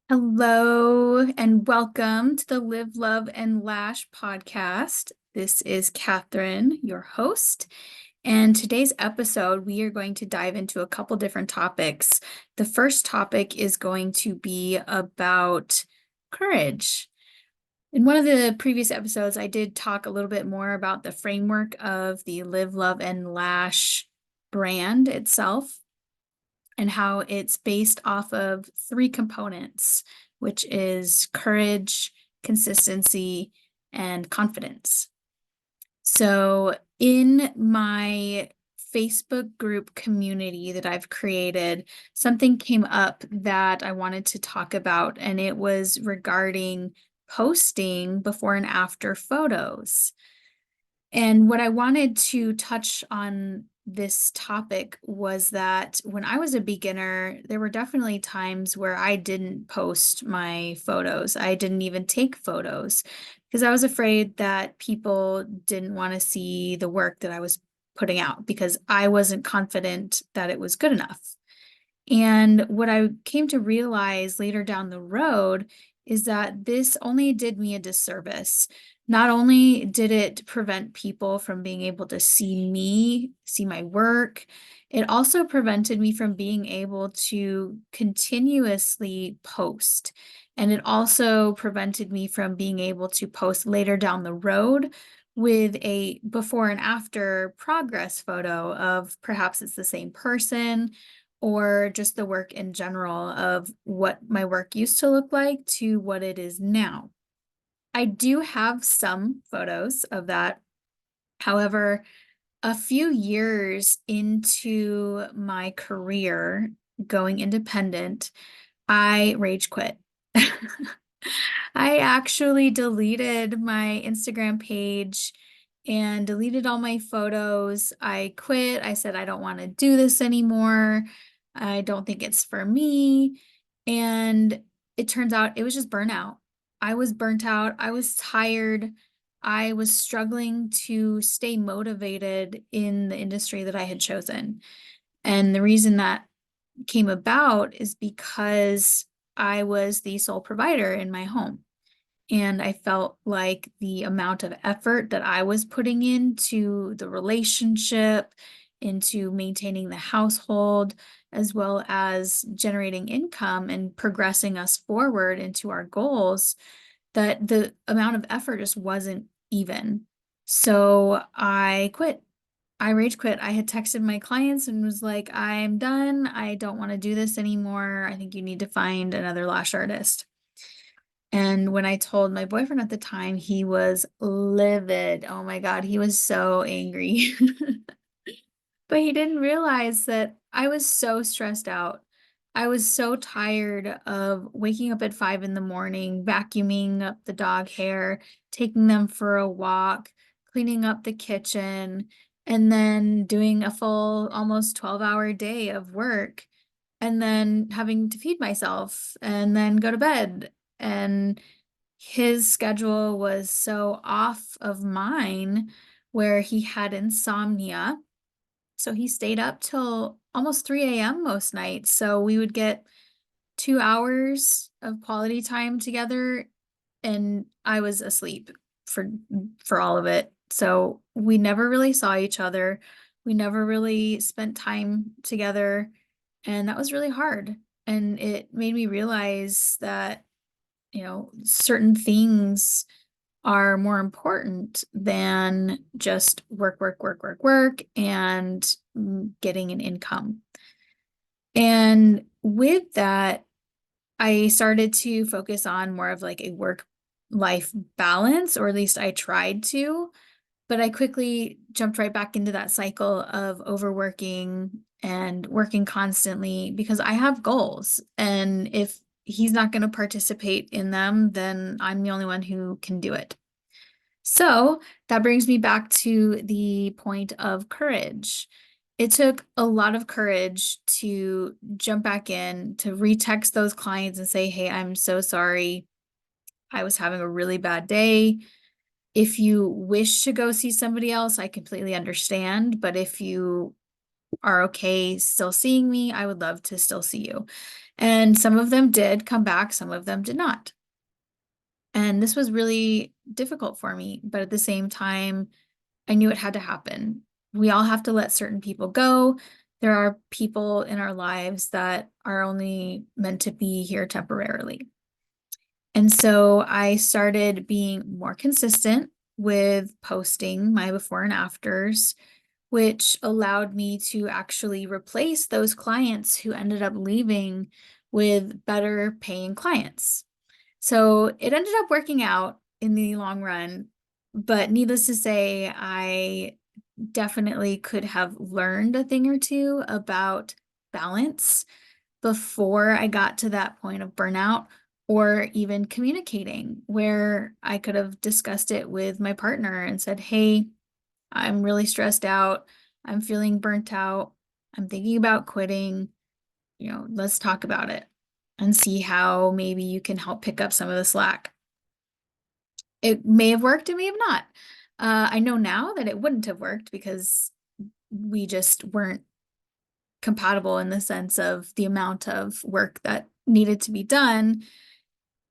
Hello and welcome to the Live, Love, and Lash podcast. This is Catherine, your host. And today's episode, we are going to dive into a couple different topics. The first topic is going to be about courage. In one of the previous episodes, I did talk a little bit more about the framework of the Live, Love, and Lash brand itself and how it's based off of three components, which is courage, consistency, and confidence. So in my Facebook group community that I've created, something came up that I wanted to talk about, and it was regarding posting before and after photos. And what I wanted to touch on this topic was that when I was a beginner, there were definitely times where I didn't post my photos. I didn't even take photos because I was afraid that people didn't want to see the work that I was putting out because I wasn't confident that it was good enough. And what I came to realize later down the road is that this only did me a disservice. Not only did it prevent people from being able to see me, see my work, it also prevented me from being able to continuously post. And it also prevented me from being able to post later down the road with a before and after progress photo of perhaps it's the same person or just the work in general of what my work used to look like to what it is now. I do have some photos of that. However, a few years into my career going independent, I rage quit. I actually deleted my Instagram page and deleted all my photos. I quit. I said, I don't want to do this anymore. I don't think it's for me. And it turns out it was just burnout. I was burnt out. I was tired. I was struggling to stay motivated in the industry that I had chosen. And the reason that came about is because I was the sole provider in my home. And I felt like the amount of effort that I was putting into the relationship, into maintaining the household, as well as generating income and progressing us forward into our goals, that the amount of effort just wasn't even. So I quit. I rage quit. I had texted my clients and was like, I'm done. I don't want to do this anymore. I think you need to find another lash artist. And when I told my boyfriend at the time, he was livid. Oh my God, he was so angry. But he didn't realize that I was so stressed out. I was so tired of waking up at 5 in the morning, vacuuming up the dog hair, taking them for a walk, cleaning up the kitchen, and then doing a full almost 12-hour day of work, and then having to feed myself and then go to bed. And his schedule was so off of mine where he had insomnia. So he stayed up till almost 3 a.m. most nights. So we would get 2 hours of quality time together and I was asleep for for all of it. So we never really saw each other. We never really spent time together, and that was really hard. And it made me realize that, certain things are more important than just work, work, work, work, work, and getting an income. And with that, I started to focus on more of like a work-life balance, or at least I tried to, but I quickly jumped right back into that cycle of overworking and working constantly because I have goals. And if he's not going to participate in them, then I'm the only one who can do it. So that brings me back to the point of courage. It took a lot of courage to jump back in, to retext those clients and say, hey, I'm so sorry. I was having a really bad day. If you wish to go see somebody else, I completely understand. But if you are okay still seeing me, I would love to still see you. And some of them did come back, some of them did not. And this was really difficult for me, but at the same time, I knew it had to happen. We all have to let certain people go. There are people in our lives that are only meant to be here temporarily. And so I started being more consistent with posting my before and afters, which allowed me to actually replace those clients who ended up leaving with better paying clients. So it ended up working out in the long run, but needless to say, I definitely could have learned a thing or two about balance before I got to that point of burnout, or even communicating, where I could have discussed it with my partner and said, hey, I'm really stressed out. I'm feeling burnt out. I'm thinking about quitting. Let's talk about it and see how maybe you can help pick up some of the slack. It may have worked, it may have not. I know now that it wouldn't have worked because we just weren't compatible in the sense of the amount of work that needed to be done.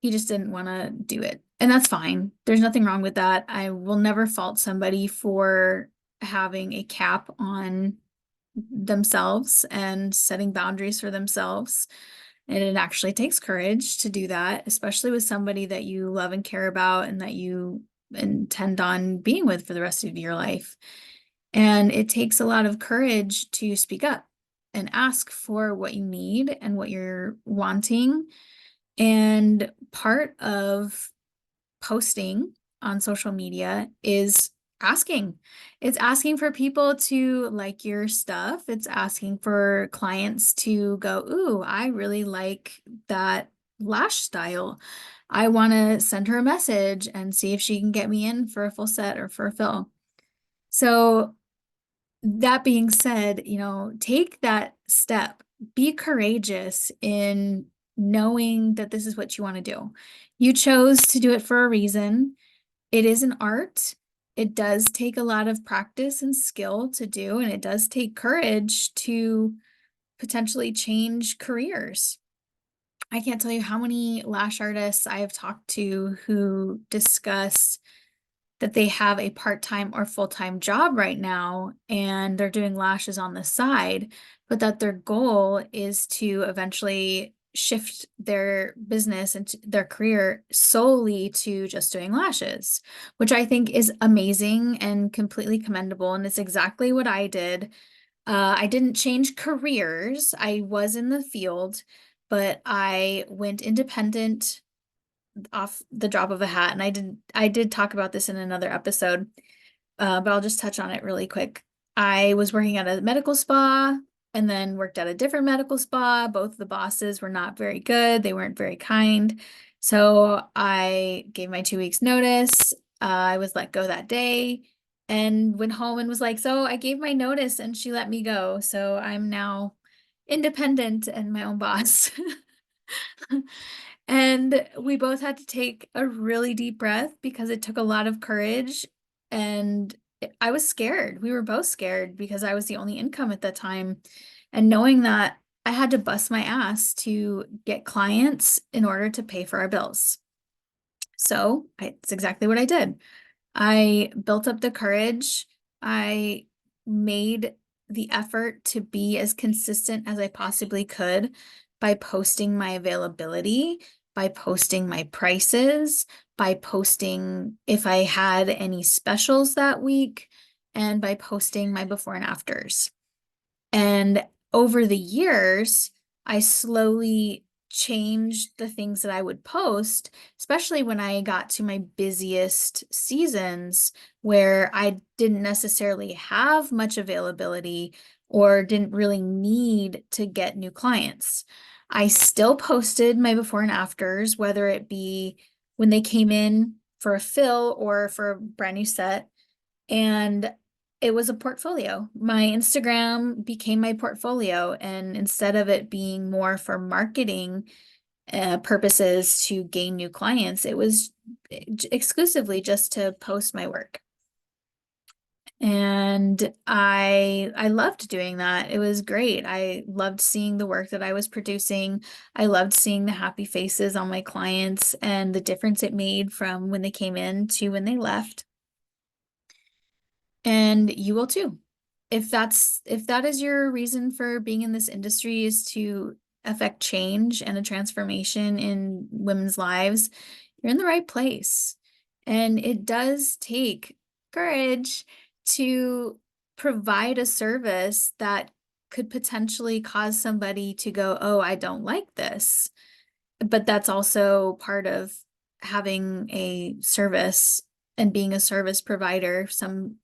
He just didn't want to do it. And that's fine. There's nothing wrong with that. I will never fault somebody for having a cap on themselves and setting boundaries for themselves. And it actually takes courage to do that, especially with somebody that you love and care about and that you intend on being with for the rest of your life. And it takes a lot of courage to speak up and ask for what you need and what you're wanting. And part of posting on social media is asking. It's asking for people to like your stuff. It's asking for clients to go, ooh, I really like that lash style. I want to send her a message and see if she can get me in for a full set or for a fill. So that being said, take that step. Be courageous in knowing that this is what you want to do. You chose to do it for a reason. It is an art. It does take a lot of practice and skill to do, and it does take courage to potentially change careers. I can't tell you how many lash artists I have talked to who discuss that they have a part-time or full-time job right now and they're doing lashes on the side, but that their goal is to eventually shift their business and their career solely to just doing lashes, which I think is amazing and completely commendable. And it's exactly what I did. I didn't change careers. I was in the field, but I went independent off the drop of a hat. And I did talk about this in another episode, but I'll just touch on it really quick. I was working at a medical spa and then worked at a different medical spa. Both of the bosses were not very good. They weren't very kind. So I gave my 2 weeks notice. I was let go that day and went home and was like, so I gave my notice and she let me go. So I'm now independent and my own boss. And we both had to take a really deep breath because it took a lot of courage. And I was scared. We were both scared because I was the only income at that time. And knowing that I had to bust my ass to get clients in order to pay for our bills. So it's exactly what I did. I built up the courage. I made the effort to be as consistent as I possibly could by posting my availability, by posting my prices, by posting if I had any specials that week, and by posting my before and afters. And over the years, I slowly changed the things that I would post, especially when I got to my busiest seasons where I didn't necessarily have much availability or didn't really need to get new clients. I still posted my before and afters, whether it be when they came in for a fill or for a brand new set. And it was a portfolio. My Instagram became my portfolio. And instead of it being more for marketing purposes to gain new clients, it was exclusively just to post my work. And I loved doing that. It was great. I loved seeing the work that I was producing. I loved seeing the happy faces on my clients and the difference it made from when they came in to when they left. And you will too. If that is your reason for being in this industry, is to affect change and a transformation in women's lives, you're in the right place. And it does take courage to provide a service that could potentially cause somebody to go, "Oh, I don't like this." But that's also part of having a service and being a service provider.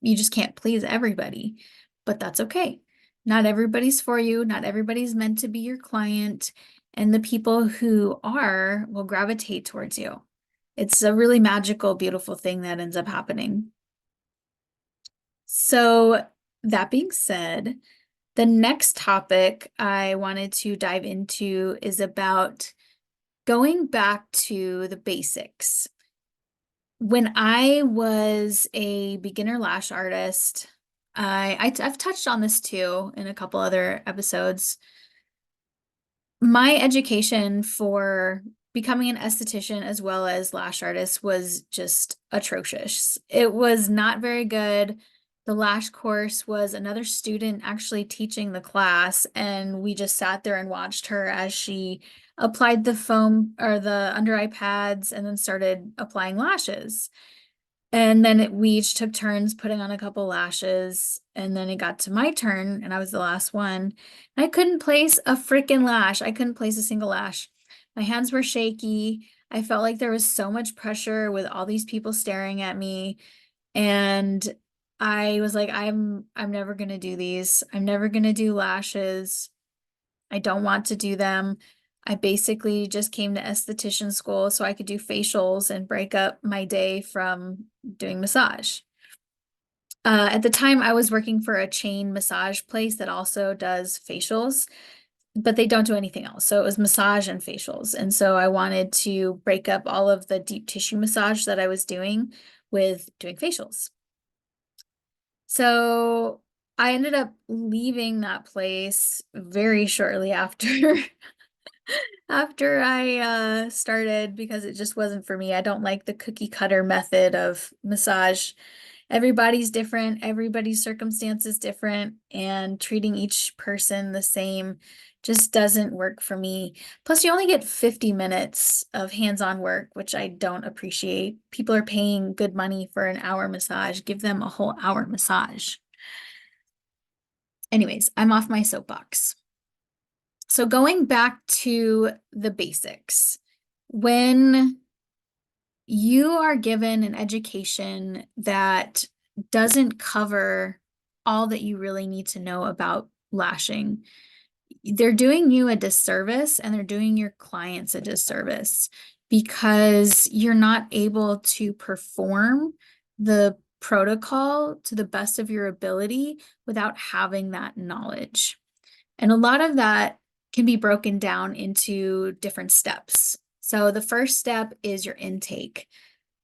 You just can't please everybody, but that's okay. Not everybody's for you. Not everybody's meant to be your client. And the people who are will gravitate towards you. It's a really magical, beautiful thing that ends up happening. So that being said, the next topic I wanted to dive into is about going back to the basics. When I was a beginner lash artist, I've touched on this too in a couple other episodes. My education for becoming an esthetician as well as lash artist was just atrocious. It was not very good. The lash course was another student actually teaching the class, and we just sat there and watched her as she applied the foam or the under eye pads and then started applying lashes. And then we each took turns putting on a couple lashes, and then it got to my turn, and I was the last one. I couldn't place a freaking lash. I couldn't place a single lash. My hands were shaky. I felt like there was so much pressure with all these people staring at me, and I was like, I'm never gonna do these. I'm never gonna do lashes. I don't want to do them. I basically just came to esthetician school so I could do facials and break up my day from doing massage. At the time, I was working for a chain massage place that also does facials, but they don't do anything else. So it was massage and facials. And so I wanted to break up all of the deep tissue massage that I was doing with doing facials. So I ended up leaving that place very shortly after after I started, because it just wasn't for me. I don't like the cookie cutter method of massage. Everybody's different, everybody's circumstance is different, and treating each person the same just doesn't work for me. Plus, you only get 50 minutes of hands-on work, which I don't appreciate. People are paying good money for an hour massage. Give them a whole hour massage. Anyways, I'm off my soapbox. So going back to the basics, when you are given an education that doesn't cover all that you really need to know about lashing, they're doing you a disservice and they're doing your clients a disservice, because you're not able to perform the protocol to the best of your ability without having that knowledge. And a lot of that can be broken down into different steps. So the first step is your intake.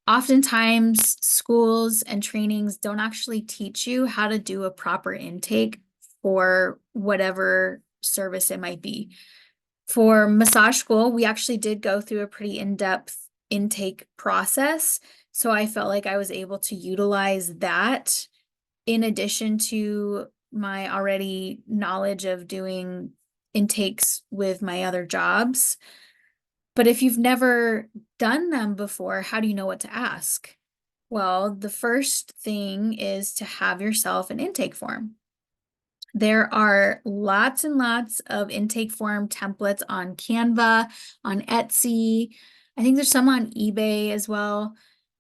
Oftentimes, schools and trainings don't actually teach you how to do a proper intake for whatever service it might be. For massage school, we actually did go through a pretty in-depth intake process. So I felt like I was able to utilize that in addition to my already knowledge of doing intakes with my other jobs. But if you've never done them before, how do you know what to ask? Well, the first thing is to have yourself an intake form. There are lots and lots of intake form templates on Canva, on Etsy. I think there's some on eBay as well.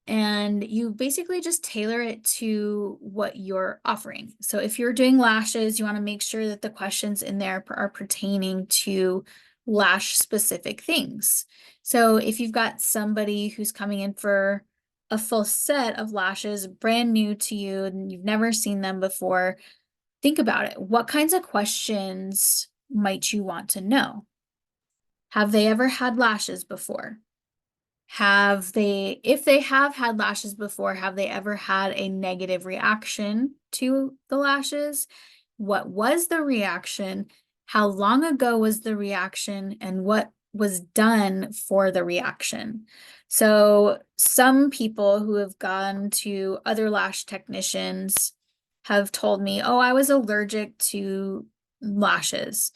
And you basically just tailor it to what you're offering. So if you're doing lashes, you want to make sure that the questions in there are pertaining to lash specific things. So if you've got somebody who's coming in for a full set of lashes, brand new to you, and you've never seen them before, think about it. What kinds of questions might you want to know? Have they ever had lashes before? if they have had lashes before, have they ever had a negative reaction to the lashes? What was the reaction? How long ago was the reaction? And what was done for the reaction? So some people who have gone to other lash technicians have told me, oh, I was allergic to lashes.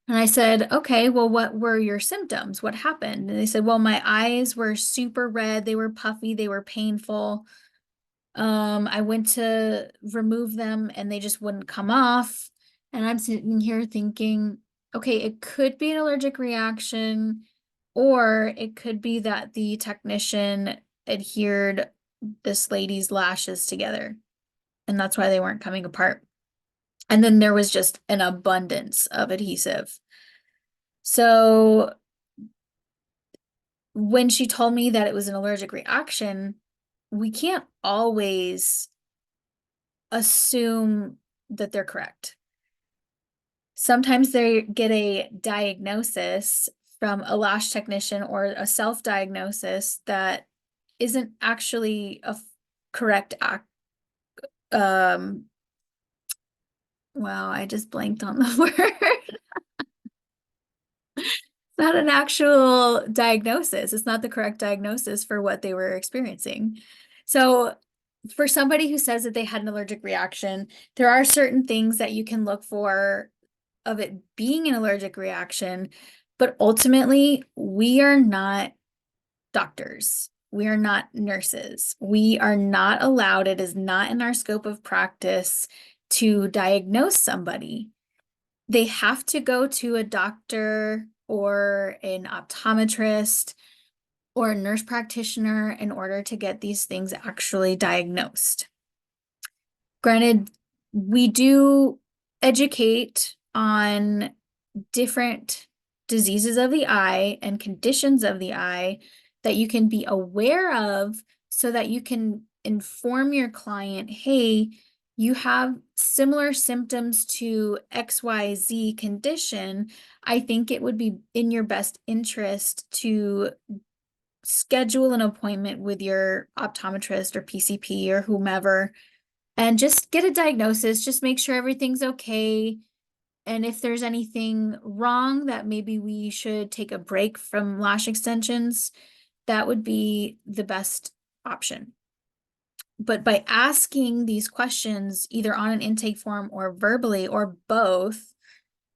And I said, okay, well, what were your symptoms? What happened? And they said, well, my eyes were super red. They were puffy. They were painful. I went to remove them and they just wouldn't come off. And I'm sitting here thinking, okay, it could be an allergic reaction, or it could be that the technician adhered this lady's lashes together, and that's why they weren't coming apart. And then there was just an abundance of adhesive. So when she told me that it was an allergic reaction, we can't always assume that they're correct. Sometimes they get a diagnosis from a lash technician or a self-diagnosis that isn't actually a correct um wow, I just blanked on the word. Not an actual diagnosis. It's not the correct diagnosis for what they were experiencing. So for somebody who says that they had an allergic reaction, there are certain things that you can look for of it being an allergic reaction, but ultimately we are not doctors. We are not nurses. We are not allowed, it is not in our scope of practice to diagnose somebody. They have to go to a doctor or an optometrist or a nurse practitioner in order to get these things actually diagnosed. Granted, we do educate on different diseases of the eye and conditions of the eye that you can be aware of so that you can inform your client, hey, you have similar symptoms to XYZ condition. I think it would be in your best interest to schedule an appointment with your optometrist or PCP or whomever and just get a diagnosis. Just make sure everything's okay. And if there's anything wrong that maybe we should take a break from lash extensions, that would be the best option. But by asking these questions either on an intake form or verbally or both,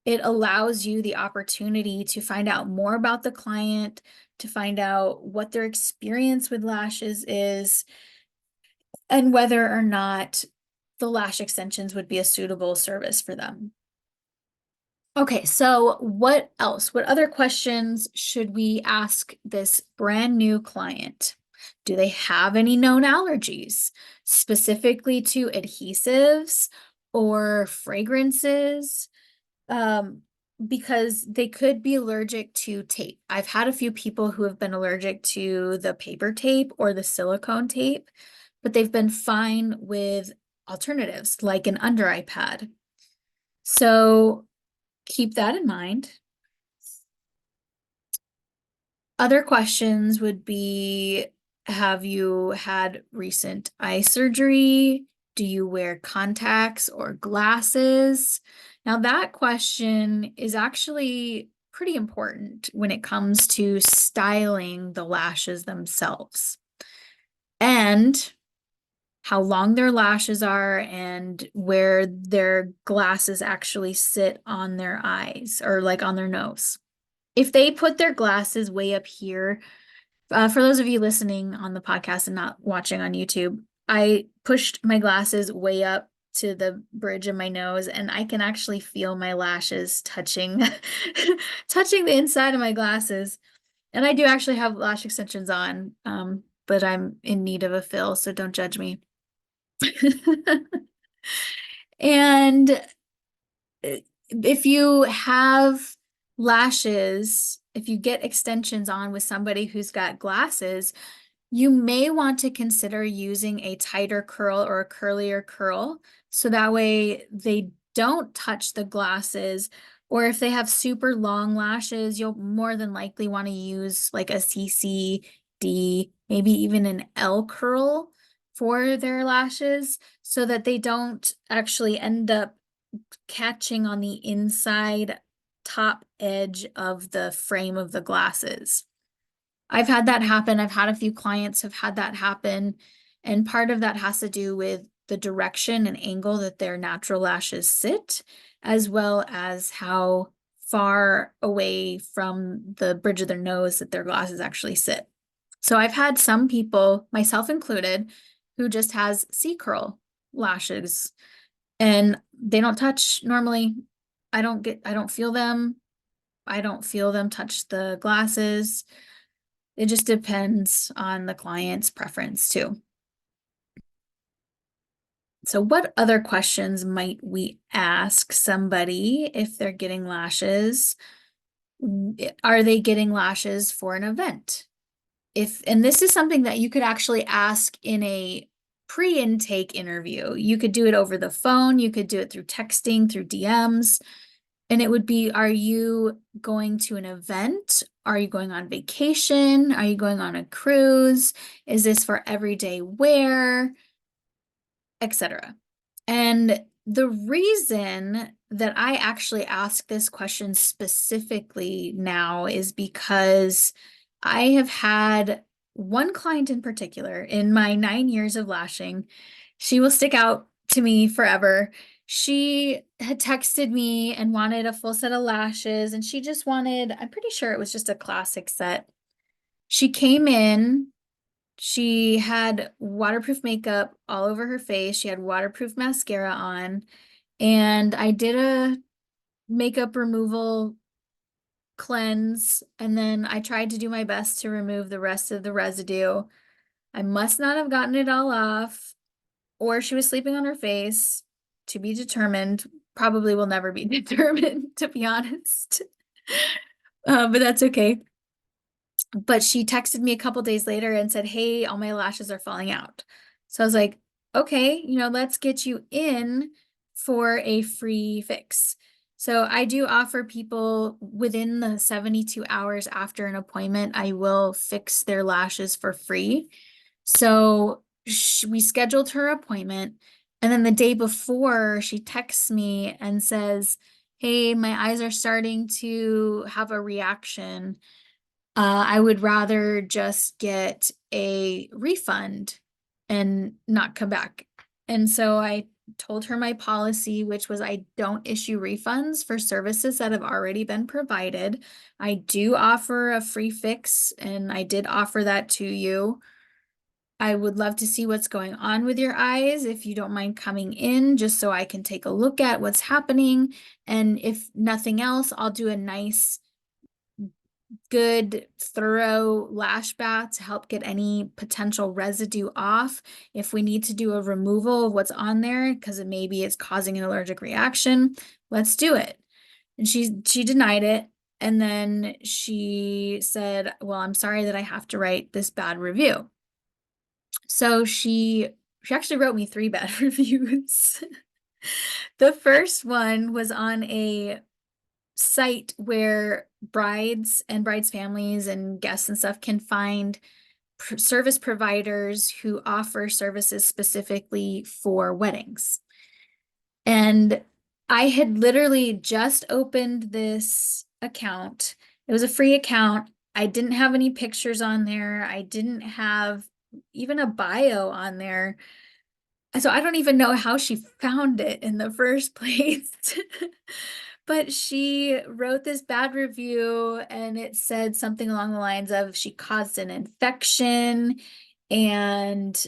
it allows you the opportunity to find out more about the client, to find out what their experience with lashes is, and whether or not the lash extensions would be a suitable service for them. Okay, so what else? What other questions should we ask this brand new client? Do they have any known allergies, specifically to adhesives or fragrances? Because they could be allergic to tape. I've had a few people who have been allergic to the paper tape or the silicone tape, but they've been fine with alternatives like an under eye pad. So keep that in mind. Other questions would be, have you had recent eye surgery? Do you wear contacts or glasses? Now that question is actually pretty important when it comes to styling the lashes themselves and how long their lashes are and where their glasses actually sit on their eyes or like on their nose. If they put their glasses way up here, for those of you listening on the podcast and not watching on YouTube, I pushed my glasses way up to the bridge of my nose and I can actually feel my lashes touching touching the inside of my glasses. And I do actually have lash extensions on, but I'm in need of a fill, so don't judge me. And if you have lashes, if you get extensions on with somebody who's got glasses, you may want to consider using a tighter curl or a curlier curl. So that way they don't touch the glasses. Or if they have super long lashes, you'll more than likely want to use like a CC D, maybe even an L curl for their lashes so that they don't actually end up catching on the inside top edge of the frame of the glasses. I've had that happen. I've had a few clients have had that happen. And part of that has to do with the direction and angle that their natural lashes sit, as well as how far away from the bridge of their nose that their glasses actually sit. So I've had some people, myself included, who just has C curl lashes and they don't touch normally. I don't feel them. I don't feel them touch the glasses. It just depends on the client's preference too. So what other questions might we ask somebody if they're getting lashes? Are they getting lashes for an event? And this is something that you could actually ask in a pre-intake interview. You could do it over the phone, you could do it through texting, through DMs. And it would be, are you going to an event? Are you going on vacation? Are you going on a cruise? Is this for everyday wear? Etc. And the reason that I actually ask this question specifically now is because I have had one client in particular in my 9 years of lashing. She will stick out to me forever. She had texted me and wanted a full set of lashes, and she just wanted, I'm pretty sure it was just a classic set. She came in, she had waterproof makeup all over her face. She had waterproof mascara on, and I did a makeup removal cleanse, and then I tried to do my best to remove the rest of the residue. I must not have gotten it all off, or she was sleeping on her face, to be determined. Probably will never be determined, to be honest. But that's okay. But she texted me a couple days later and said, hey, all my lashes are falling out. So I was like, okay, let's get you in for a free fix. So I do offer people within the 72 hours after an appointment, I will fix their lashes for free. So we scheduled her appointment. And then the day before, she texts me and says, hey, my eyes are starting to have a reaction. I would rather just get a refund and not come back. And so I told her my policy, which was I don't issue refunds for services that have already been provided. I do offer a free fix, and I did offer that to you. I would love to see what's going on with your eyes if you don't mind coming in just so I can take a look at what's happening. And if nothing else, I'll do a nice good thorough lash bath to help get any potential residue off. If we need to do a removal of what's on there because maybe it's causing an allergic reaction, let's do it. And she denied it. And then she said, well, I'm sorry that I have to write this bad review. So she actually wrote me 3 bad reviews. The first one was on a site where brides and brides' families and guests and stuff can find service providers who offer services specifically for weddings. And I had literally just opened this account. It was a free account. I didn't have any pictures on there. I didn't have even a bio on there. So I don't even know how she found it in the first place. But she wrote this bad review, and it said something along the lines of she caused an infection, and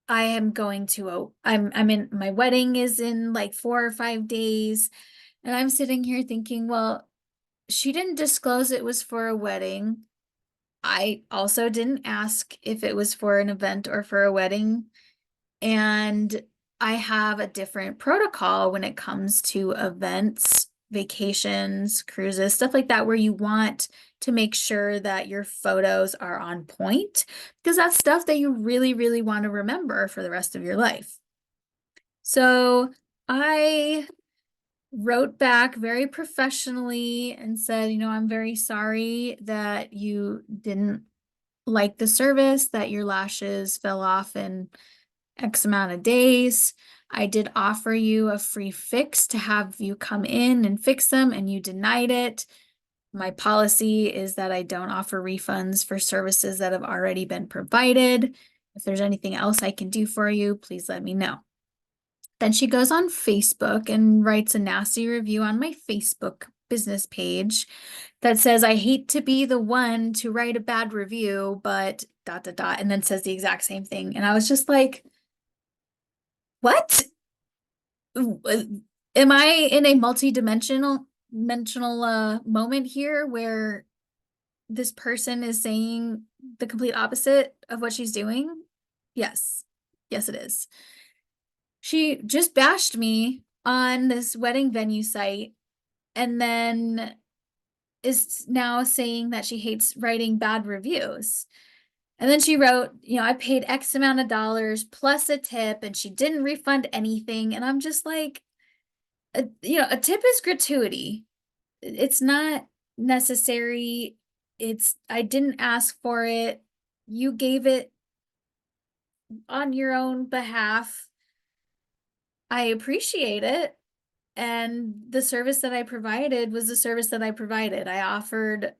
I am going to I'm in my wedding is in like 4 or 5 days, and I'm sitting here thinking, well, she didn't disclose it was for a wedding. I also didn't ask if it was for an event or for a wedding. And I have a different protocol when it comes to events, vacations, cruises, stuff like that, where you want to make sure that your photos are on point because that's stuff that you really, really want to remember for the rest of your life. So I wrote back very professionally and said, I'm very sorry that you didn't like the service that your lashes fell off in X amount of days. I did offer you a free fix to have you come in and fix them, and you denied it. My policy is that I don't offer refunds for services that have already been provided. If there's anything else I can do for you, please let me know. Then she goes on Facebook and writes a nasty review on my Facebook business page that says, I hate to be the one to write a bad review, but ... and then says the exact same thing. And I was just like, what? Am I in a multi-dimensional moment here where this person is saying the complete opposite of what she's doing? Yes. Yes, it is. She just bashed me on this wedding venue site and then is now saying that she hates writing bad reviews. And then she wrote, I paid X amount of dollars plus a tip, and she didn't refund anything. And I'm just like, a tip is gratuity. It's not necessary. I didn't ask for it. You gave it on your own behalf. I appreciate it. And the service that I provided was the service that I provided. I offered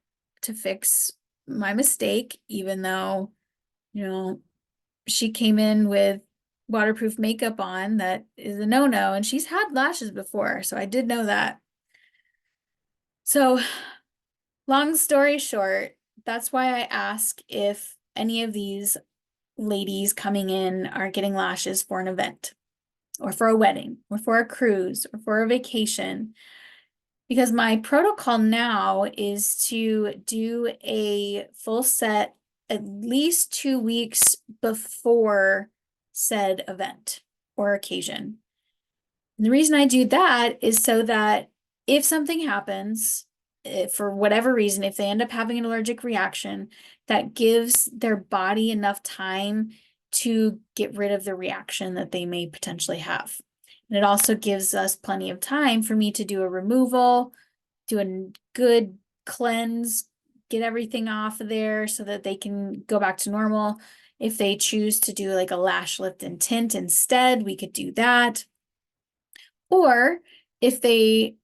to fix my mistake, even though, she came in with waterproof makeup on that is a no-no, and she's had lashes before, so I did know that. So, long story short, that's why I ask if any of these ladies coming in are getting lashes for an event, or for a wedding, or for a cruise, or for a vacation. Because my protocol now is to do a full set at least 2 weeks before said event or occasion. And the reason I do that is so that if something happens, for whatever reason, if they end up having an allergic reaction, that gives their body enough time to get rid of the reaction that they may potentially have. And it also gives us plenty of time for me to do a removal, do a good cleanse, get everything off of there so that they can go back to normal. If they choose to do like a lash lift and tint instead, we could do that. Or if they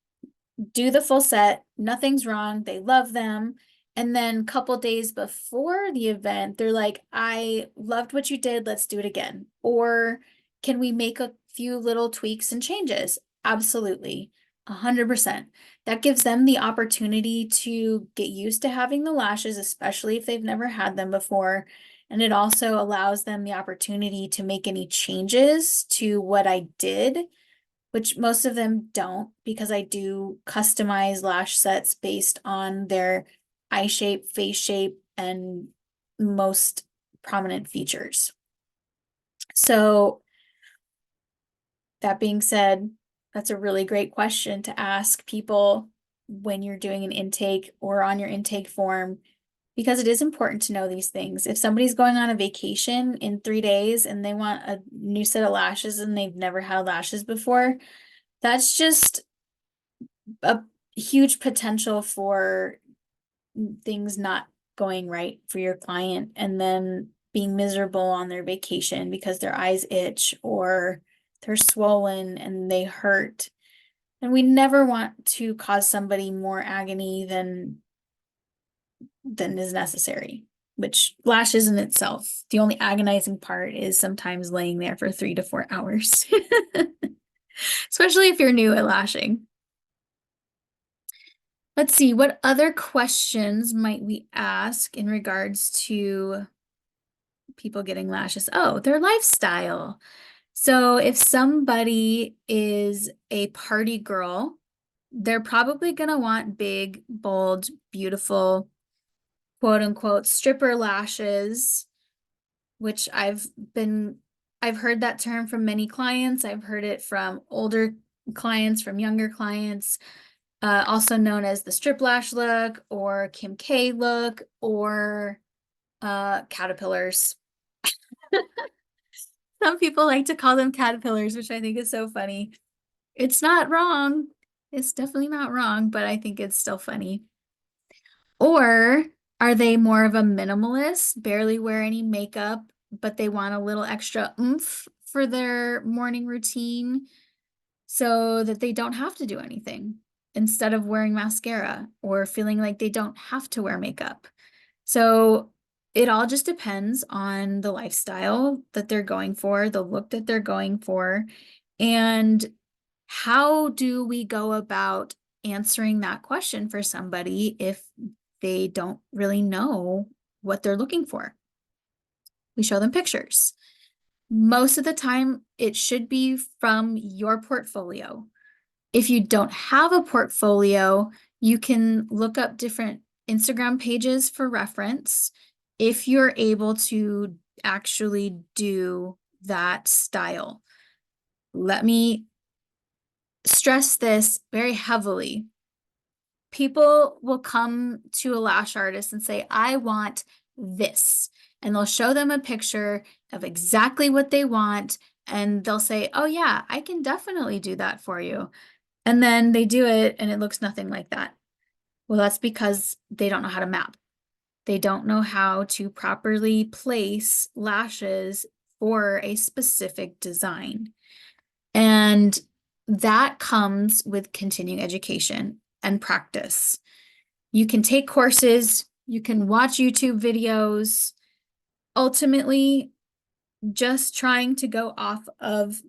do the full set, nothing's wrong, they love them, and then a couple days before the event, they're like, I loved what you did, let's do it again. Or can we make a few little tweaks and changes? Absolutely, 100%. That gives them the opportunity to get used to having the lashes, especially if they've never had them before. And it also allows them the opportunity to make any changes to what I did, which most of them don't, because I do customize lash sets based on their eye shape, face shape, and most prominent features. So that being said, that's a really great question to ask people when you're doing an intake or on your intake form, because it is important to know these things. If somebody's going on a vacation in 3 days and they want a new set of lashes and they've never had lashes before, that's just a huge potential for things not going right for your client and then being miserable on their vacation because their eyes itch or they're swollen and they hurt. And we never want to cause somebody more agony than is necessary, which lashes in itself, the only agonizing part is sometimes laying there for 3 to 4 hours, especially if you're new at lashing. Let's see, what other questions might we ask in regards to people getting lashes? Oh, their lifestyle. So if somebody is a party girl, they're probably going to want big, bold, beautiful, quote unquote, stripper lashes, which I've heard that term from many clients. I've heard it from older clients, from younger clients. Also known as the strip lash look or Kim K look or caterpillars. Some people like to call them caterpillars, which I think is so funny. It's not wrong. It's definitely not wrong, but I think it's still funny. Or Are they more of a minimalist, barely wear any makeup, but they want a little extra oomph for their morning routine so that they don't have to do anything instead of wearing mascara or feeling like they don't have to wear makeup? So it all just depends on the lifestyle that they're going for, the look that they're going for, and how do we go about answering that question for somebody if they don't really know what they're looking for? We show them pictures. Most of the time, it should be from your portfolio. If you don't have a portfolio, you can look up different Instagram pages for reference if you're able to actually do that style. Let me stress this very heavily. People will come to a lash artist and say, I want this. And they'll show them a picture of exactly what they want. And they'll say, oh, yeah, I can definitely do that for you. And then they do it and it looks nothing like that. Well, that's because they don't know how to map. They don't know how to properly place lashes for a specific design. And that comes with continuing education and practice. You can take courses, you can watch YouTube videos. Ultimately, just trying to go off of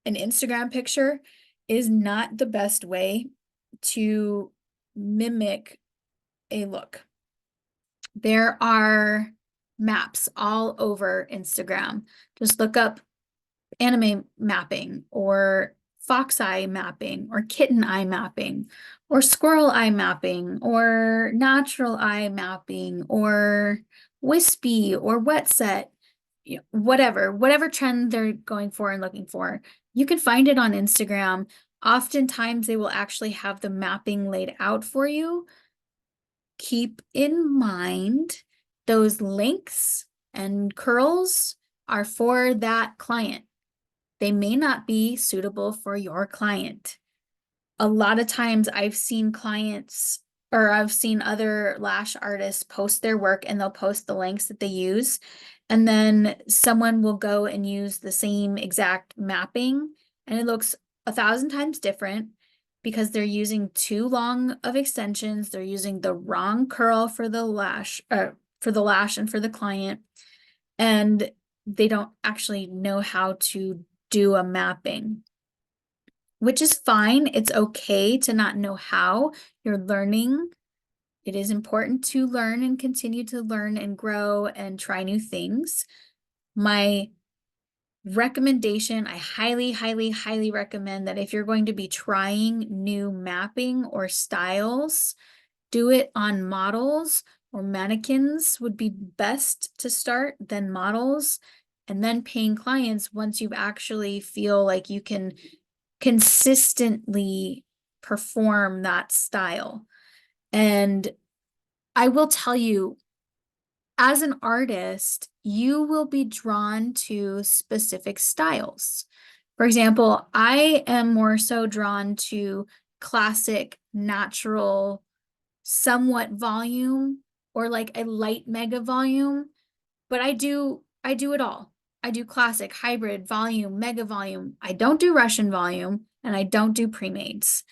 an Instagram picture is not the best way to mimic a look. There are maps all over Instagram. Just look up anime mapping or fox eye mapping or kitten eye mapping or squirrel eye mapping or natural eye mapping or wispy or wet set, whatever trend they're going for and looking for. You can find it on Instagram. Oftentimes they will actually have the mapping laid out for you. Keep in mind those links and curls are for that client. They may not be suitable for your client. A lot of times I've seen clients or I've seen other lash artists post their work and they'll post the links that they use. And then someone will go and use the same exact mapping and it looks 1,000 times different because they're using too long of extensions. They're using the wrong curl for the lash and for the client. And they don't actually know how to do a mapping, which is fine. It's okay to not know how. You're learning. It is important to learn and continue to learn and grow and try new things. My recommendation, I highly, highly, highly recommend that if you're going to be trying new mapping or styles, do it on models or mannequins would be best to start, then models, and then paying clients once you actually feel like you can consistently perform that style. And I will tell you, as an artist, you will be drawn to specific styles. For example, I am more so drawn to classic, natural, somewhat volume or like a light mega volume, but I do it all. I do classic, hybrid, volume, mega volume. I don't do Russian volume and I don't do pre-mades.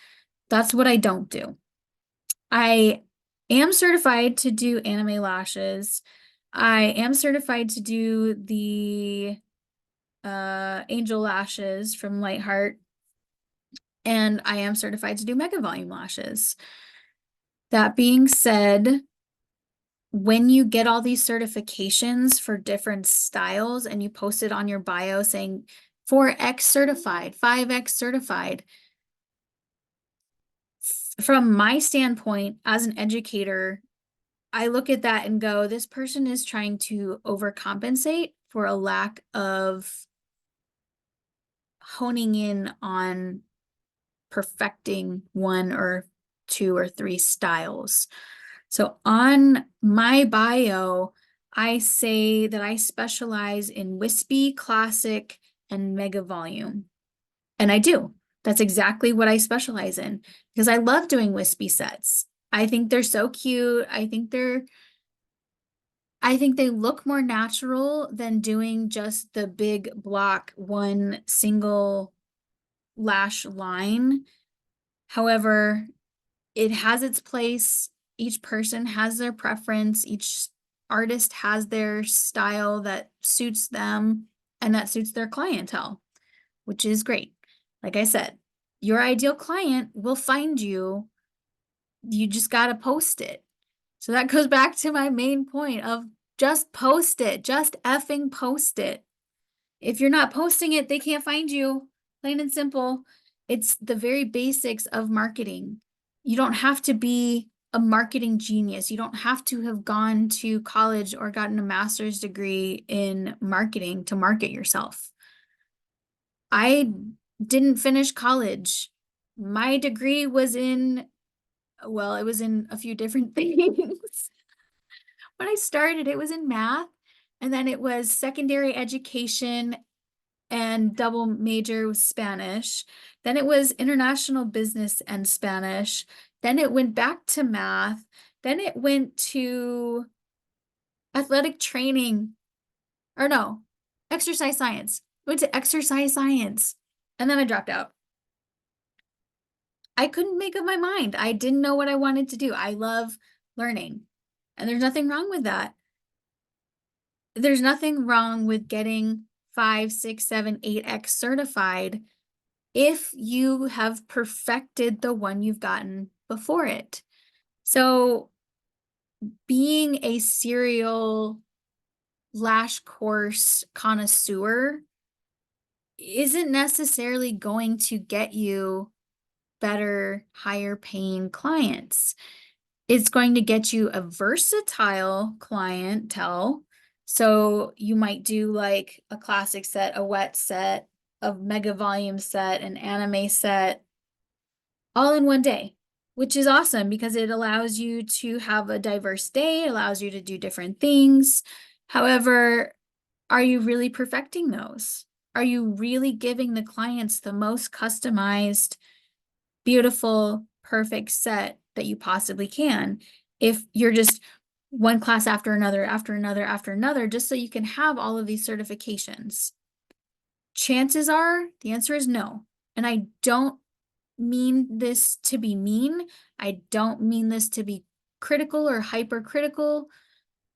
That's what I don't do. I am certified to do anime lashes. I am certified to do the angel lashes from Lightheart. And I am certified to do mega volume lashes. That being said, when you get all these certifications for different styles and you post it on your bio saying 4X certified, 5X certified, from my standpoint as an educator, I look at that and go, this person is trying to overcompensate for a lack of honing in on perfecting one or two or three styles. So on my bio, I say that I specialize in wispy, classic, and mega volume. And I do. That's exactly what I specialize in because I love doing wispy sets. I think they're so cute. I think they're I think they look more natural than doing just the big block, one single lash line. However, it has its place. Each person has their preference. Each artist has their style that suits them and that suits their clientele, which is great. Like I said, your ideal client will find you. You just got to post it. So that goes back to my main point of just post it. Just effing post it. If you're not posting it, they can't find you. Plain and simple. It's the very basics of marketing. You don't have to be a marketing genius. You don't have to have gone to college or gotten a master's degree in marketing to market yourself. I didn't finish college. My degree was in, well, it was in a few different things. When I started, it was in math, and then it was secondary education and double major with Spanish. Then it was international business and Spanish. Then it went back to math. Then it went to athletic training, or no, exercise science. I went to exercise science. And then I dropped out. I couldn't make up my mind. I didn't know what I wanted to do. I love learning, and there's nothing wrong with that. There's nothing wrong with getting 5, 6, 7, 8X certified if you have perfected the one you've gotten before it. So being a serial lash course connoisseur isn't necessarily going to get you better, higher paying clients. It's going to get you a versatile clientele. So you might do like a classic set, a wet set, a mega volume set, an anime set, all in one day, which is awesome because it allows you to have a diverse day, it allows you to do different things. However, are you really perfecting those? Are you really giving the clients the most customized, beautiful, perfect set that you possibly can? If you're just one class after another, after another, after another, just so you can have all of these certifications. Chances are the answer is no. And I don't mean this to be mean. I don't mean this to be critical or hypercritical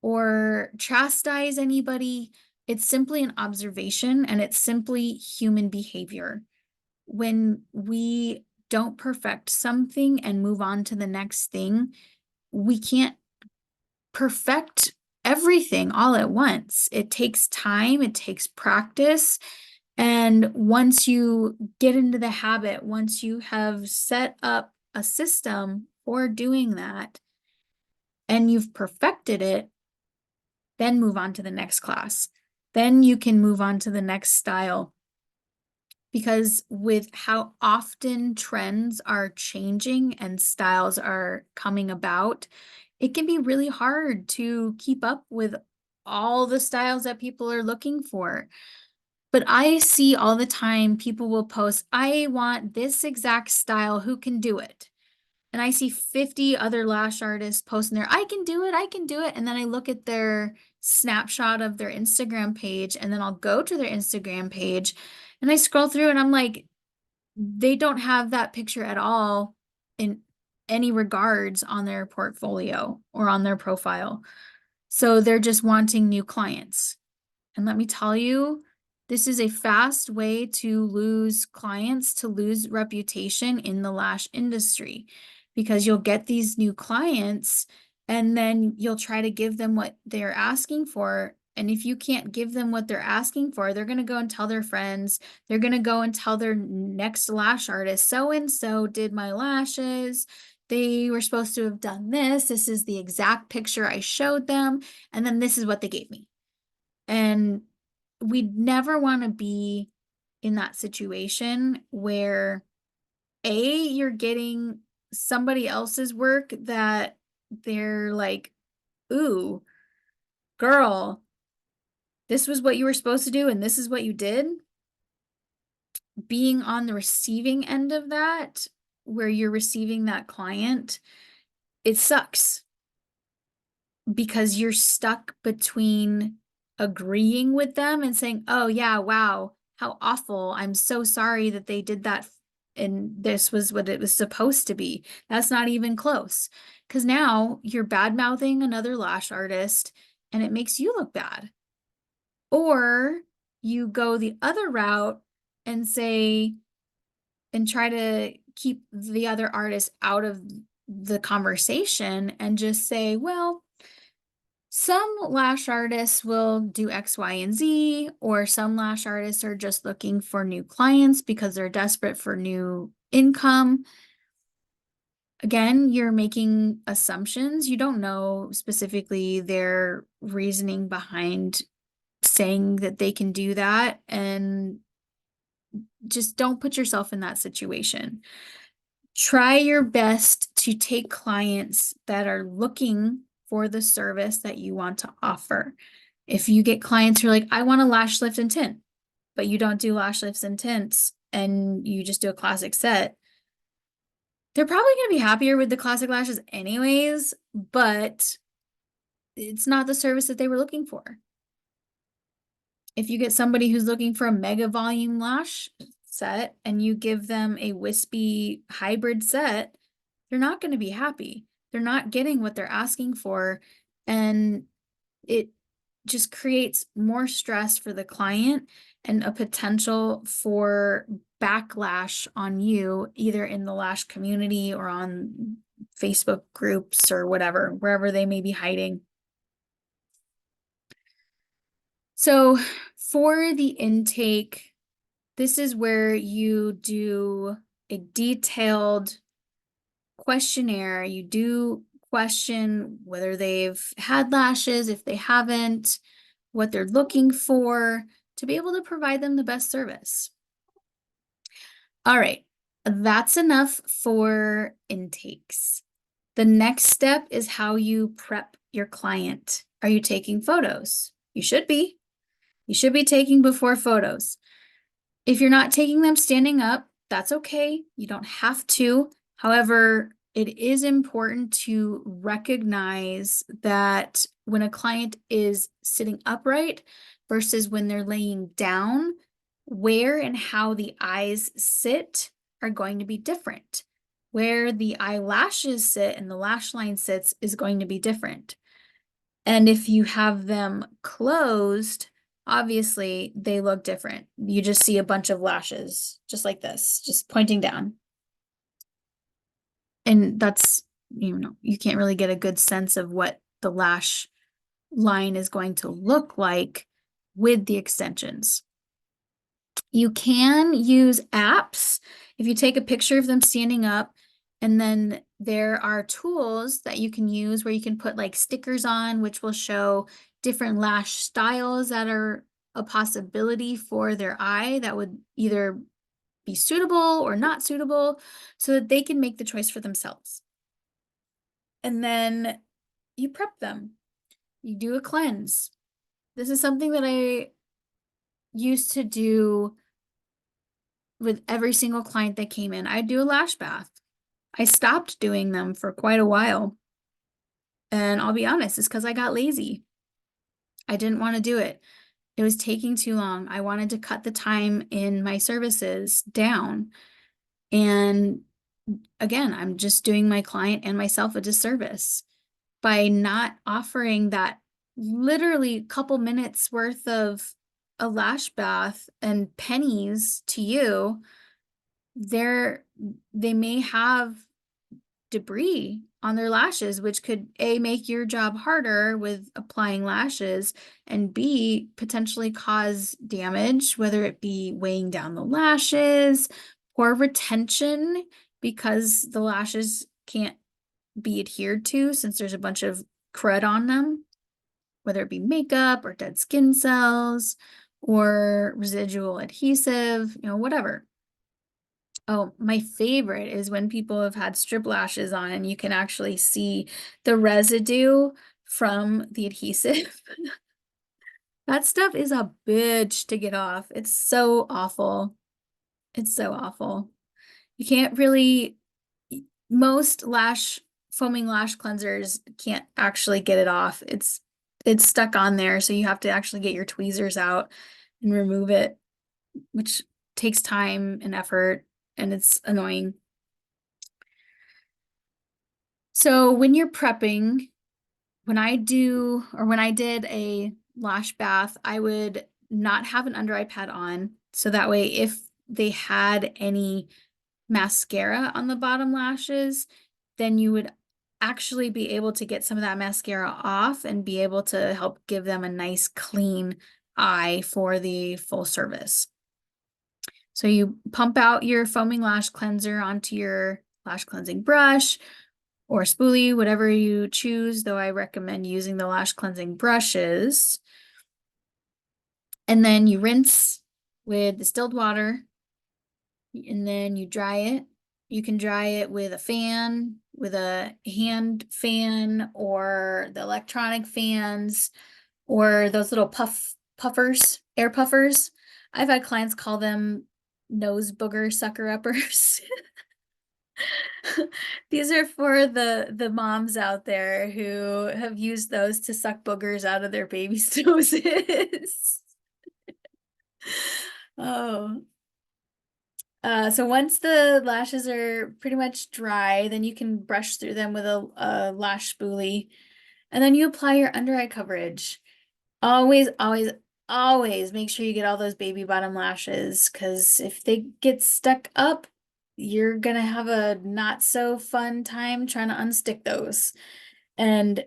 or chastise anybody. It's simply an observation, and it's simply human behavior. When we don't perfect something and move on to the next thing, we can't perfect everything all at once. It takes time, it takes practice. And once you get into the habit, once you have set up a system for doing that and you've perfected it, then move on to the next class. Then you can move on to the next style. Because with how often trends are changing and styles are coming about, it can be really hard to keep up with all the styles that people are looking for. But I see all the time people will post, I want this exact style, who can do it? And I see 50 other lash artists posting there, I can do it, I can do it. And then I look at their snapshot of their Instagram page, and then I'll go to their Instagram page and I scroll through and I'm like, they don't have that picture at all in any regards on their portfolio or on their profile. So they're just wanting new clients. And let me tell you, this is a fast way to lose clients, to lose reputation in the lash industry, because you'll get these new clients and then you'll try to give them what they're asking for. And if you can't give them what they're asking for, they're going to go and tell their friends. They're going to go and tell their next lash artist, so and so did my lashes. They were supposed to have done this. This is the exact picture I showed them. And then this is what they gave me. And we never want to be in that situation where you're getting somebody else's work that they're like, ooh, girl, this was what you were supposed to do and this is what you did. Being on the receiving end of that, where you're receiving that client, it sucks. because you're stuck between agreeing with them and saying, oh yeah, wow, how awful. I'm so sorry that they did that and this was what it was supposed to be. That's not even close. Because now you're bad mouthing another lash artist and it makes you look bad. Or you go the other route and say, and try to keep the other artist out of the conversation and just say, well, some lash artists will do X, Y, and Z, or some lash artists are just looking for new clients because they're desperate for new income. Again, you're making assumptions. You don't know specifically their reasoning behind saying that they can do that, and just don't put yourself in that situation. Try your best to take clients that are looking for the service that you want to offer. If you get clients who are like, I want a lash lift and tint, but you don't do lash lifts and tints and you just do a classic set, they're probably going to be happier with the classic lashes anyways, but it's not the service that they were looking for. If you get somebody who's looking for a mega volume lash set and you give them a wispy hybrid set, they're not going to be happy. They're not getting what they're asking for. And it just creates more stress for the client and a potential for backlash on you, either in the lash community or on Facebook groups or whatever, wherever they may be hiding. So for the intake, this is where you do a detailed questionnaire. You do question whether they've had lashes, if they haven't, what they're looking for, to be able to provide them the best service. All right, that's enough for intakes. The next step is how you prep your client. Are you taking photos? You should be. You should be taking before photos. If you're not taking them standing up, that's okay. You don't have to. However, it is important to recognize that when a client is sitting upright versus when they're laying down, where and how the eyes sit are going to be different. Where the eyelashes sit and the lash line sits is going to be different. And if you have them closed, obviously they look different. You just see a bunch of lashes, just like this, just pointing down. And that's, you can't really get a good sense of what the lash line is going to look like with the extensions. You can use apps if you take a picture of them standing up, and then there are tools that you can use where you can put like stickers on, which will show different lash styles that are a possibility for their eye that would either be suitable or not suitable, so that they can make the choice for themselves. And then you prep them. You do a cleanse. This is something that I used to do with every single client that came in. I'd do a lash bath. I stopped doing them for quite a while. And I'll be honest, it's because I got lazy. I didn't want to do it. It was taking too long. I wanted to cut the time in my services down. And again, I'm just doing my client and myself a disservice by not offering that literally couple minutes worth of a lash bath and pennies to you. They may have debris on their lashes, which could A, make your job harder with applying lashes, and B, potentially cause damage, whether it be weighing down the lashes, poor retention because the lashes can't be adhered to since there's a bunch of crud on them, whether it be makeup or dead skin cells or residual adhesive, whatever. Oh, my favorite is when people have had strip lashes on and you can actually see the residue from the adhesive. That stuff is a bitch to get off. It's so awful. It's so awful. You can't really, most lash foaming lash cleansers can't actually get it off. It's stuck on there, so you have to actually get your tweezers out and remove it, which takes time and effort, and it's annoying. So when you're prepping, when I did a lash bath, I would not have an under eye pad on. So that way, if they had any mascara on the bottom lashes, then you would actually be able to get some of that mascara off and be able to help give them a nice clean eye for the full service. So you pump out your foaming lash cleanser onto your lash cleansing brush or spoolie, whatever you choose, though I recommend using the lash cleansing brushes. And then you rinse with distilled water, and then you dry it. You can dry it with a fan, with a hand fan, or the electronic fans, or those little puffers, air puffers. I've had clients call them nose booger sucker uppers. These are for the moms out there who have used those to suck boogers out of their babies' noses. Oh. So once the lashes are pretty much dry, then you can brush through them with a lash spoolie, and then you apply your under eye coverage. Always, always, always make sure you get all those baby bottom lashes, because if they get stuck up, you're gonna have a not so fun time trying to unstick those. And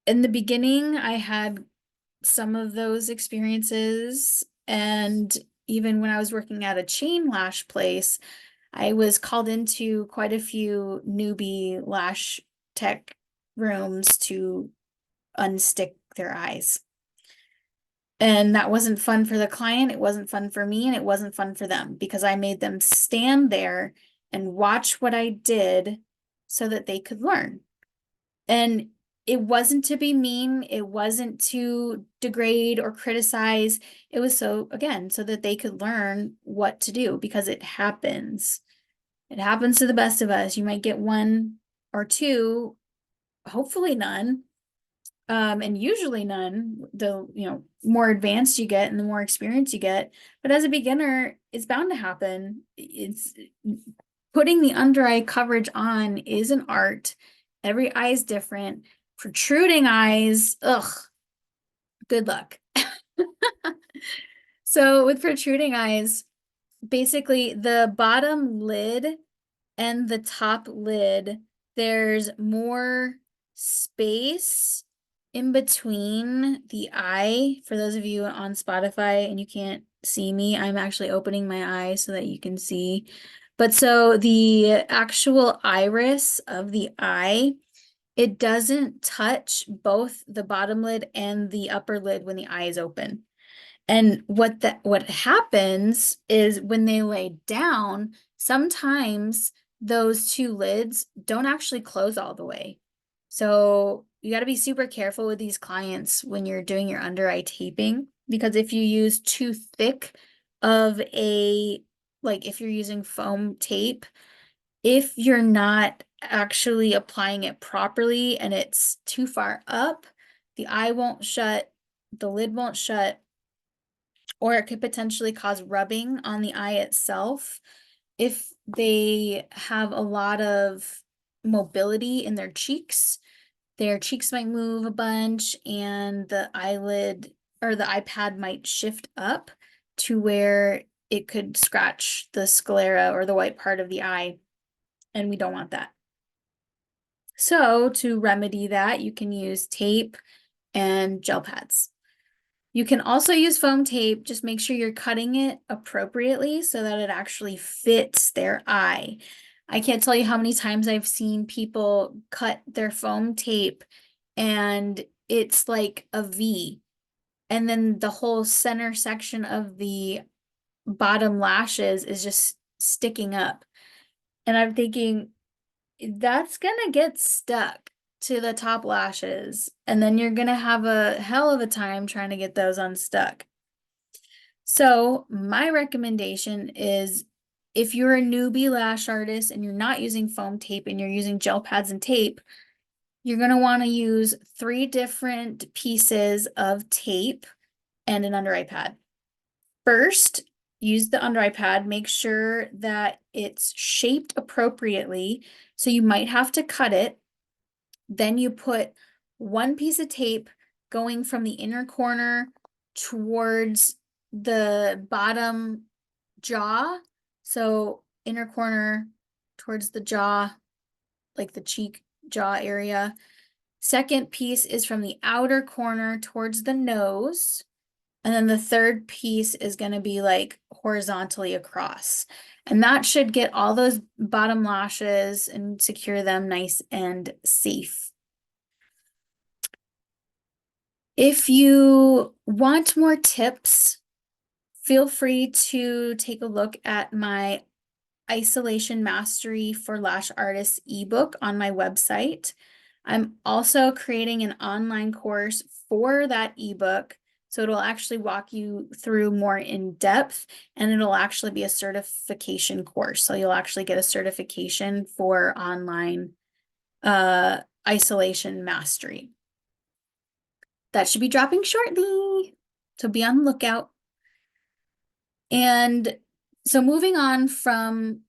in the beginning, I had some of those experiences, and even when I was working at a chain lash place, I was called into quite a few newbie lash tech rooms to unstick their eyes. And that wasn't fun for the client, it wasn't fun for me, and it wasn't fun for them, because I made them stand there and watch what I did so that they could learn. And it wasn't to be mean, it wasn't to degrade or criticize. It was so, again, so that they could learn what to do, because it happens. It happens to the best of us. You might get one or two, hopefully none, and usually none, the more advanced you get and the more experience you get. But as a beginner, it's bound to happen. It's putting the under eye coverage on is an art. Every eye is different. Protruding eyes, ugh, good luck. So with protruding eyes, basically the bottom lid and the top lid, there's more space in between the eye. For those of you on Spotify and you can't see me, I'm actually opening my eye so that you can see. But so the actual iris of the eye, it doesn't touch both the bottom lid and the upper lid when the eye is open. And what happens is when they lay down, sometimes those two lids don't actually close all the way. So you got to be super careful with these clients when you're doing your under eye taping, because if you use too thick of like if you're using foam tape, if you're not actually applying it properly and it's too far up, the eye won't shut, the lid won't shut, or it could potentially cause rubbing on the eye itself. If they have a lot of mobility in their cheeks might move a bunch, and the eyelid or the iPad might shift up to where it could scratch the sclera or the white part of the eye, and we don't want that. So to remedy that, you can use tape and gel pads. You can also use foam tape, just make sure you're cutting it appropriately so that it actually fits their eye. I can't tell you how many times I've seen people cut their foam tape and it's like a V, and then the whole center section of the bottom lashes is just sticking up. And I'm thinking, that's gonna get stuck to the top lashes, and then you're gonna have a hell of a time trying to get those unstuck. So my recommendation is if you're a newbie lash artist and you're not using foam tape and you're using gel pads and tape, you're going to want to use 3 different pieces of tape and an under eye pad. First, use the under eye pad. Make sure that it's shaped appropriately. So you might have to cut it. Then you put 1 piece of tape going from the inner corner towards the bottom jaw. So inner corner towards the jaw, like the cheek jaw area. Second piece is from the outer corner towards the nose. And then the third piece is going to be like horizontally across. And that should get all those bottom lashes and secure them nice and safe. If you want more tips, feel free to take a look at my Isolation Mastery for Lash Artists ebook on my website. I'm also creating an online course for that ebook. So it'll actually walk you through more in depth, and it'll actually be a certification course. So you'll actually get a certification for online isolation mastery. That should be dropping shortly. So be on the lookout. And so moving on from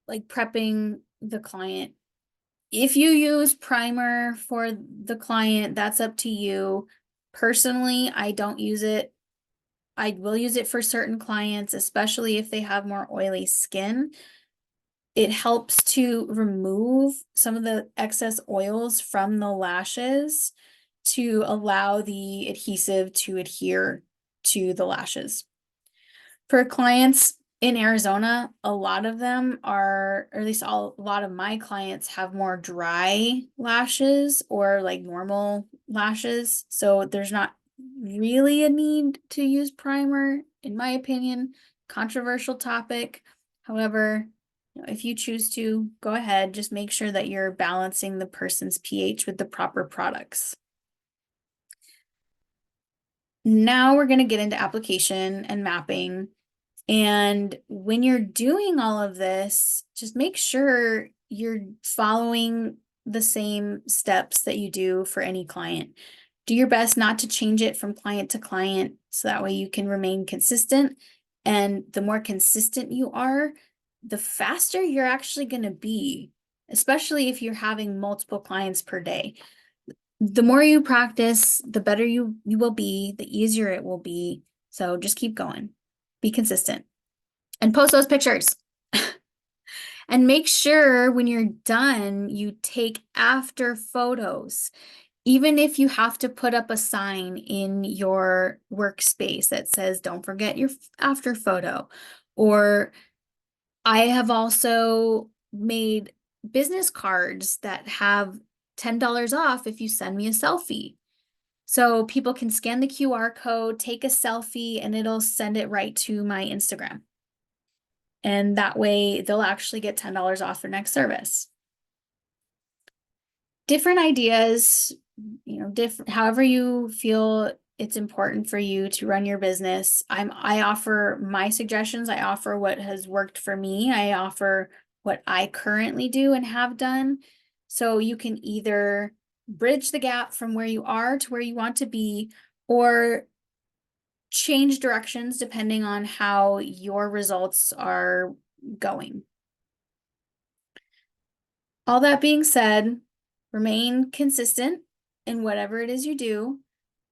like prepping the client, if you use primer for the client, that's up to you. Personally, I don't use it. I will use it for certain clients, especially if they have more oily skin. It helps to remove some of the excess oils from the lashes to allow the adhesive to adhere to the lashes. For clients in Arizona, a lot of them are, or at least a lot of my clients have more dry lashes or like normal lashes. So there's not really a need to use primer, in my opinion. Controversial topic. However, if you choose to, go ahead. Just make sure that you're balancing the person's pH with the proper products. Now we're going to get into application and mapping. And when you're doing all of this, just make sure you're following the same steps that you do for any client. Do your best not to change it from client to client, so that way you can remain consistent. And the more consistent you are, the faster you're actually going to be, especially if you're having multiple clients per day. The more you practice, the better you will be, the easier it will be. So just keep going. Be consistent and post those pictures. And make sure when you're done, you take after photos. Even if you have to put up a sign in your workspace that says, don't forget your after photo. Or I have also made business cards that have $10 off if you send me a selfie. So people can scan the QR code, take a selfie, and it'll send it right to my Instagram. And that way they'll actually get $10 off their next service. Different ideas, however you feel it's important for you to run your business. I offer my suggestions. I offer what has worked for me. I offer what I currently do and have done. So you can either bridge the gap from where you are to where you want to be, or change directions depending on how your results are going. All that being said, remain consistent in whatever it is you do,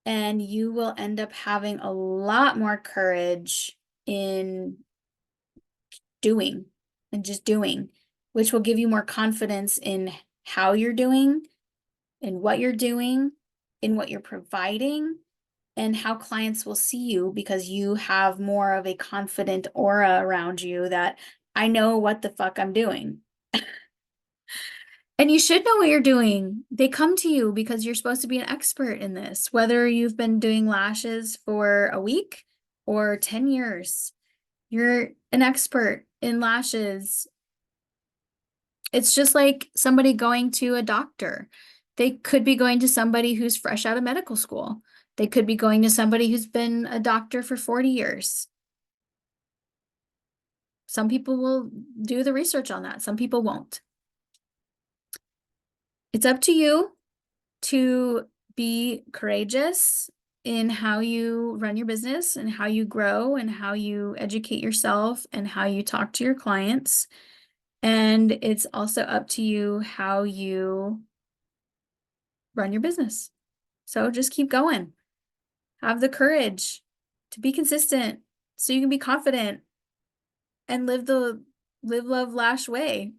and you will end up having a lot more courage in doing and just doing, which will give you more confidence in how you're doing, in what you're doing, in what you're providing, and how clients will see you, because you have more of a confident aura around you that I know what the fuck I'm doing. And you should know what you're doing. They come to you because you're supposed to be an expert in this, whether you've been doing lashes for a week or 10 years. You're an expert in lashes. It's just like somebody going to a doctor. They could be going to somebody who's fresh out of medical school. They could be going to somebody who's been a doctor for 40 years. Some people will do the research on that. Some people won't. It's up to you to be courageous in how you run your business and how you grow and how you educate yourself and how you talk to your clients. And it's also up to you how you run your business. So just keep going. Have the courage to be consistent so you can be confident and live the live, love, lash way.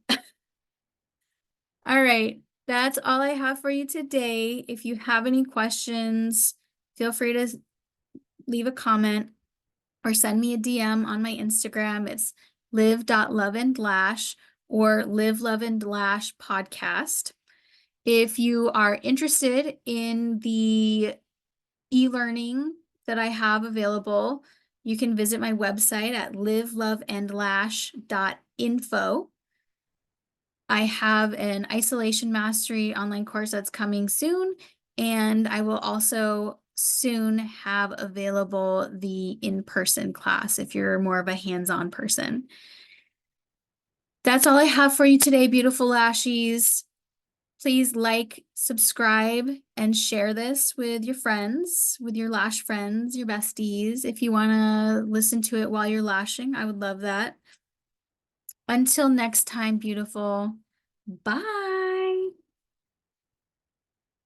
All right. That's all I have for you today. If you have any questions, feel free to leave a comment or send me a DM on my Instagram. It's live.loveandlash or Live, Love, and Lash podcast. If you are interested in the e-learning that I have available, you can visit my website at liveloveandlash.info. I have an isolation mastery online course that's coming soon, and I will also soon have available the in-person class if you're more of a hands-on person. That's all I have for you today, beautiful lashies. Please like, subscribe, and share this with your friends, with your lash friends, your besties. If you want to listen to it while you're lashing, I would love that. Until next time, beautiful. Bye.